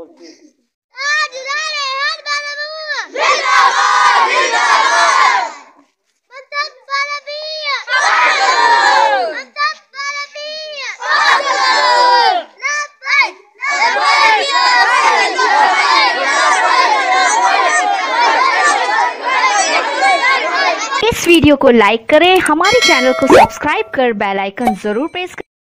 बोलती है। इस वीडियो को लाइक करें, हमारे चैनल को सब्सक्राइब कर बेल आइकन जरूर प्रेस करें।